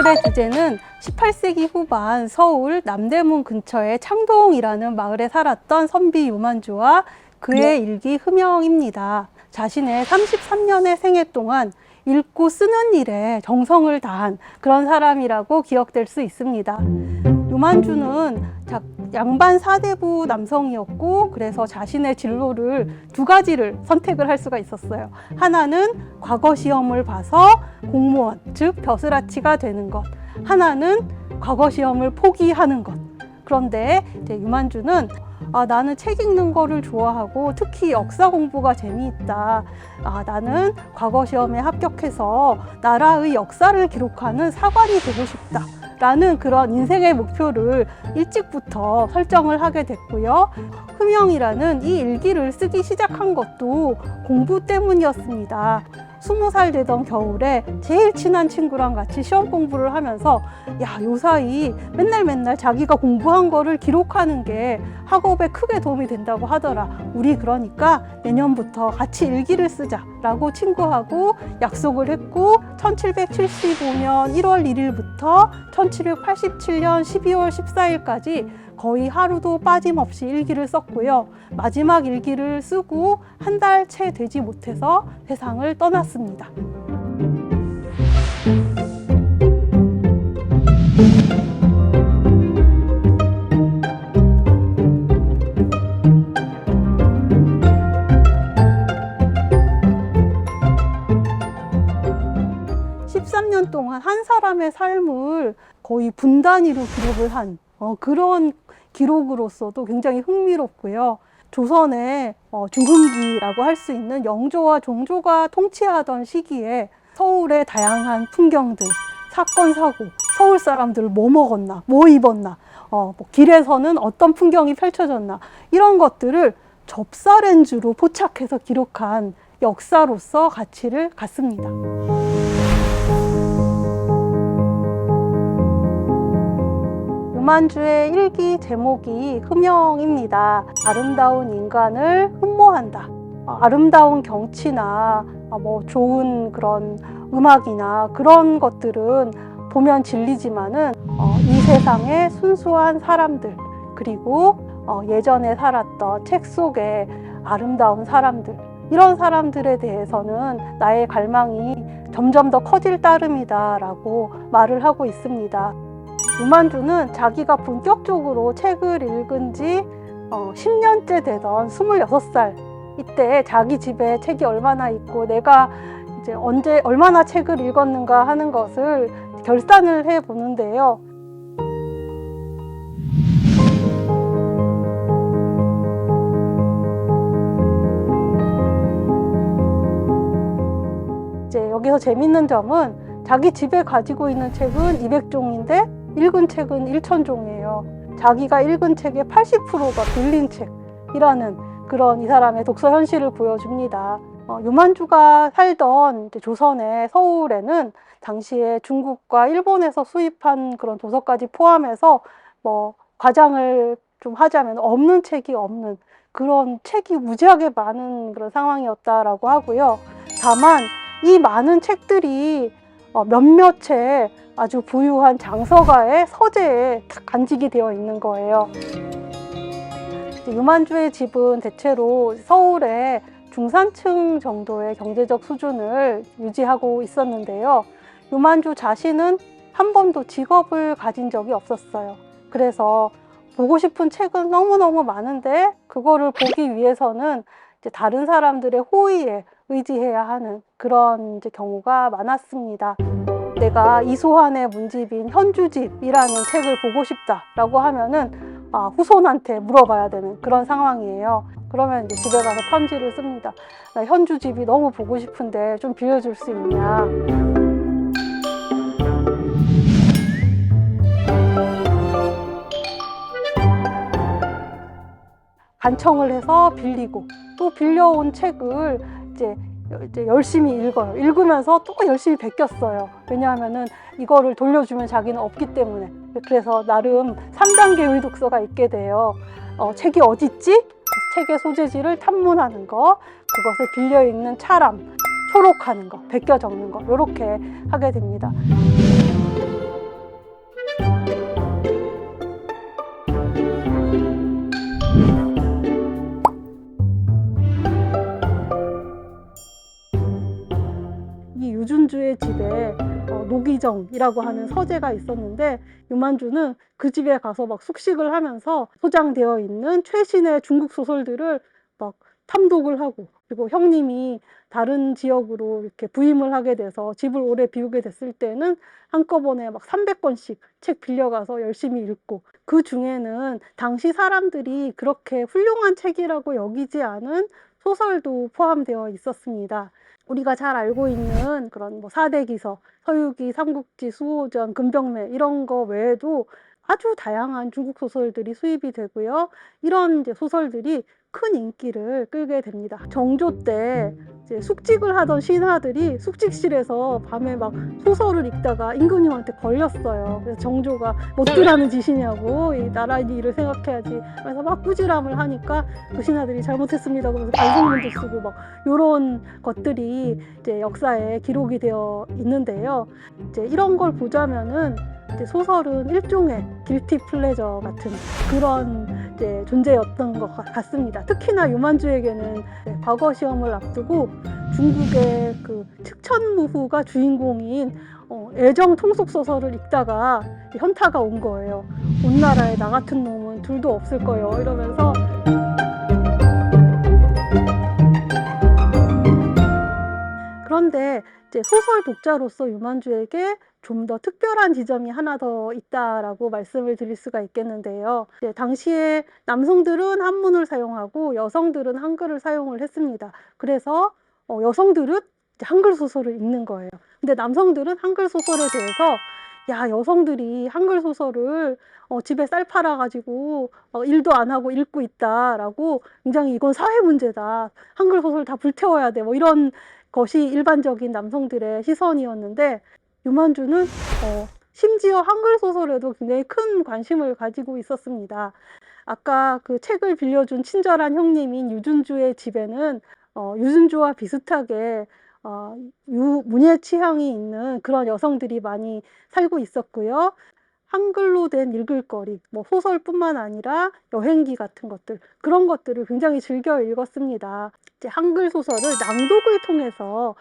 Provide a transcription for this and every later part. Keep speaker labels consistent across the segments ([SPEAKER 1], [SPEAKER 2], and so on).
[SPEAKER 1] 오늘의 주제는 18세기 후반 서울 남대문 근처의 창동이라는 마을에 살았던 선비 유만주와 그의 일기 흠영입니다. 자신의 33년의 생애 동안 읽고 쓰는 일에 정성을 다한 그런 사람이라고 기억될 수 있습니다. 유만주는 양반 사대부 남성이었고, 그래서 자신의 진로를 두 가지를 선택을 할 수가 있었어요. 하나는 과거 시험을 봐서 공무원, 즉 벼슬아치가 되는 것. 하나는 과거 시험을 포기하는 것. 그런데 이제 유만주는 나는 책 읽는 거를 좋아하고 특히 역사 공부가 재미있다. 나는 과거 시험에 합격해서 나라의 역사를 기록하는 사관이 되고 싶다. 라는 그런 인생의 목표를 일찍부터 설정을 하게 됐고요. 흠영이라는 이 일기를 쓰기 시작한 것도 공부 때문이었습니다. 20살 되던 겨울에 제일 친한 친구랑 같이 시험 공부를 하면서 요사이 맨날 자기가 공부한 거를 기록하는 게 학업에 크게 도움이 된다고 하더라. 우리 그러니까 내년부터 같이 일기를 쓰자 라고 친구하고 약속을 했고, 1775년 1월 1일부터 1787년 12월 14일까지 거의 하루도 빠짐없이 일기를 썼고요. 마지막 일기를 쓰고 한 달 채 되지 못해서 세상을 떠났습니다. (13년) 동안 한 사람의 삶을 거의 분 단위로 기록을 한 그런 기록으로서도 굉장히 흥미롭고요. 조선의 중흥기라고 할 수 있는 영조와 종조가 통치하던 시기에 서울의 다양한 풍경들, 사건, 사고, 서울 사람들 뭐 먹었나, 뭐 입었나, 길에서는 어떤 풍경이 펼쳐졌나, 이런 것들을 접사렌즈로 포착해서 기록한 역사로서 가치를 갖습니다. 유만주의 일기 제목이 흠영입니다. 아름다운 인간을 흠모한다. 아름다운 경치나 좋은 그런 음악이나 그런 것들은 보면 질리지만은 이 세상의 순수한 사람들, 그리고 예전에 살았던 책 속의 아름다운 사람들, 이런 사람들에 대해서는 나의 갈망이 점점 더 커질 따름이다 라고 말을 하고 있습니다. 유만주는 자기가 본격적으로 책을 읽은 지 10년째 되던 26살 이때 자기 집에 책이 얼마나 있고 내가 이제 언제 얼마나 책을 읽었는가 하는 것을 결산을 해 보는데요. 이제 여기서 재밌는 점은 자기 집에 가지고 있는 책은 200종인데 읽은 책은 1000종이에요. 자기가 읽은 책의 80%가 빌린 책이라는 그런 이 사람의 독서 현실을 보여줍니다. 유만주가 살던 조선의 서울에는 당시에 중국과 일본에서 수입한 그런 도서까지 포함해서 과장을 좀 하자면 없는 책이 없는 그런 책이 무지하게 많은 그런 상황이었다라고 하고요. 다만 이 많은 책들이 몇몇 채 아주 부유한 장서가의 서재에 탁 간직이 되어 있는 거예요. 유만주의 집은 대체로 서울의 중산층 정도의 경제적 수준을 유지하고 있었는데요. 유만주 자신은 한 번도 직업을 가진 적이 없었어요. 그래서 보고 싶은 책은 너무너무 많은데 그거를 보기 위해서는 이제 다른 사람들의 호의에 의지해야 하는 그런 경우가 많았습니다. 내가 이소환의 문집인 현주집이라는 책을 보고 싶다라고 하면은 후손한테 물어봐야 되는 그런 상황이에요. 그러면 이제 집에 가서 편지를 씁니다. 나 현주집이 너무 보고 싶은데 좀 빌려줄 수 있냐. 간청을 해서 빌리고 또 빌려온 책을 이제 열심히 읽어요. 읽으면서 또 열심히 베꼈어요. 왜냐하면은 이거를 돌려주면 자기는 없기 때문에. 그래서 나름 3단계의 독서가 있게 돼요. 책이 어디 있지? 책의 소재지를 탐문하는 거, 그것을 빌려 읽는 차람, 초록하는 거, 베껴 적는 거, 이렇게 하게 됩니다. 유만주의 집에 노기정이라고 하는 서재가 있었는데, 유만주는 그 집에 가서 막 숙식을 하면서 소장되어 있는 최신의 중국 소설들을 막 탐독을 하고, 그리고 형님이 다른 지역으로 이렇게 부임을 하게 돼서 집을 오래 비우게 됐을 때는 한꺼번에 막 300권씩 책 빌려가서 열심히 읽고, 그 중에는 당시 사람들이 그렇게 훌륭한 책이라고 여기지 않은 소설도 포함되어 있었습니다. 우리가 잘 알고 있는 그런 뭐 사대기서, 서유기, 삼국지, 수호전, 금병매 이런 거 외에도 아주 다양한 중국 소설들이 수입이 되고요. 이런 이제 소설들이 큰 인기를 끌게 됩니다. 정조 때 이제 숙직을 하던 신하들이 숙직실에서 밤에 막 소설을 읽다가 임금님한테 걸렸어요. 그래서 정조가 못들하는 짓이냐고, 이 나라 일을 생각해야지. 그래서 막 꾸지람을 하니까 그 신하들이 잘못했습니다 그러면서 반성문도 쓰고 막 이런 것들이 이제 역사에 기록이 되어 있는데요. 이제 이런 걸 보자면은 이제 소설은 일종의 길티 플레저 같은 그런 이제 존재였던 것 같습니다. 특히나 유만주에게는 과거 시험을 앞두고 중국의 그 측천무후가 주인공인 애정 통속 소설을 읽다가 현타가 온 거예요. 온 나라에 나 같은 놈은 둘도 없을 거예요. 이러면서 그런데 이제 소설 독자로서 유만주에게 좀 더 특별한 지점이 하나 더 있다라고 말씀을 드릴 수가 있겠는데요. 당시에 남성들은 한문을 사용하고 여성들은 한글을 사용을 했습니다. 그래서 여성들은 이제 한글 소설을 읽는 거예요. 근데 남성들은 한글 소설에 대해서, 야, 여성들이 한글 소설을 집에 쌀 팔아가지고 일도 안 하고 읽고 있다라고, 굉장히 이건 사회 문제다. 한글 소설 다 불태워야 돼. 뭐 이런 것이 일반적인 남성들의 시선이었는데, 유만주는 심지어 한글 소설에도 굉장히 큰 관심을 가지고 있었습니다. 아까 그 책을 빌려준 친절한 형님인 유준주의 집에는 유준주와 비슷하게 문예 취향이 있는 그런 여성들이 많이 살고 있었고요. 한글로 된 읽을거리, 뭐 소설뿐만 아니라 여행기 같은 것들, 그런 것들을 굉장히 즐겨 읽었습니다. 이제 한글 소설을 낭독을 통해서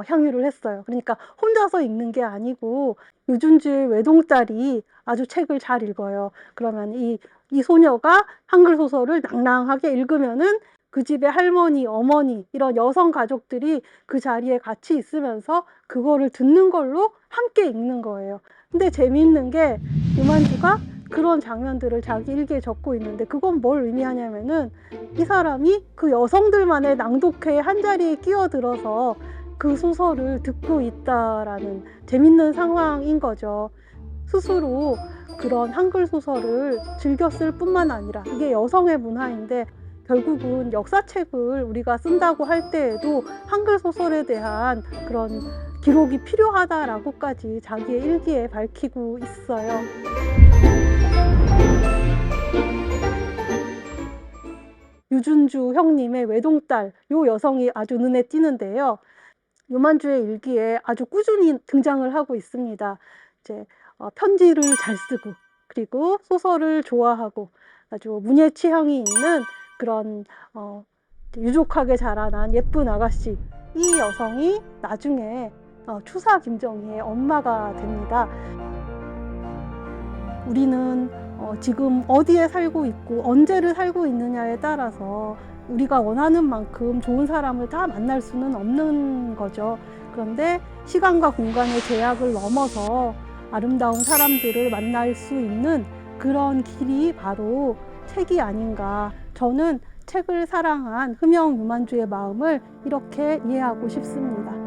[SPEAKER 1] 향유를 했어요. 그러니까 혼자서 읽는 게 아니고, 유준주의 외동딸이 아주 책을 잘 읽어요. 그러면 이 소녀가 한글 소설을 낭낭하게 읽으면은 그 집의 할머니, 어머니, 이런 여성 가족들이 그 자리에 같이 있으면서 그거를 듣는 걸로 함께 읽는 거예요. 근데 재미있는 게, 유만주가 그런 장면들을 자기 일기에 적고 있는데, 그건 뭘 의미하냐면은 이 사람이 그 여성들만의 낭독회의 한자리에 끼어들어서 그 소설을 듣고 있다라는 재밌는 상황인 거죠. 스스로 그런 한글 소설을 즐겼을 뿐만 아니라, 이게 여성의 문화인데 결국은 역사책을 우리가 쓴다고 할 때에도 한글 소설에 대한 그런 기록이 필요하다라고까지 자기의 일기에 밝히고 있어요. 유준주 형님의 외동딸, 요 여성이 아주 눈에 띄는데요. 유만주의 일기에 아주 꾸준히 등장을 하고 있습니다. 이제 편지를 잘 쓰고, 그리고 소설을 좋아하고, 아주 문예 취향이 있는 그런 유족하게 자라난 예쁜 아가씨, 이 여성이 나중에 추사 김정희의 엄마가 됩니다. 우리는 지금 어디에 살고 있고 언제를 살고 있느냐에 따라서 우리가 원하는 만큼 좋은 사람을 다 만날 수는 없는 거죠. 그런데 시간과 공간의 제약을 넘어서 아름다운 사람들을 만날 수 있는 그런 길이 바로 책이 아닌가. 저는 책을 사랑한 흠영 유만주의 마음을 이렇게 이해하고 싶습니다.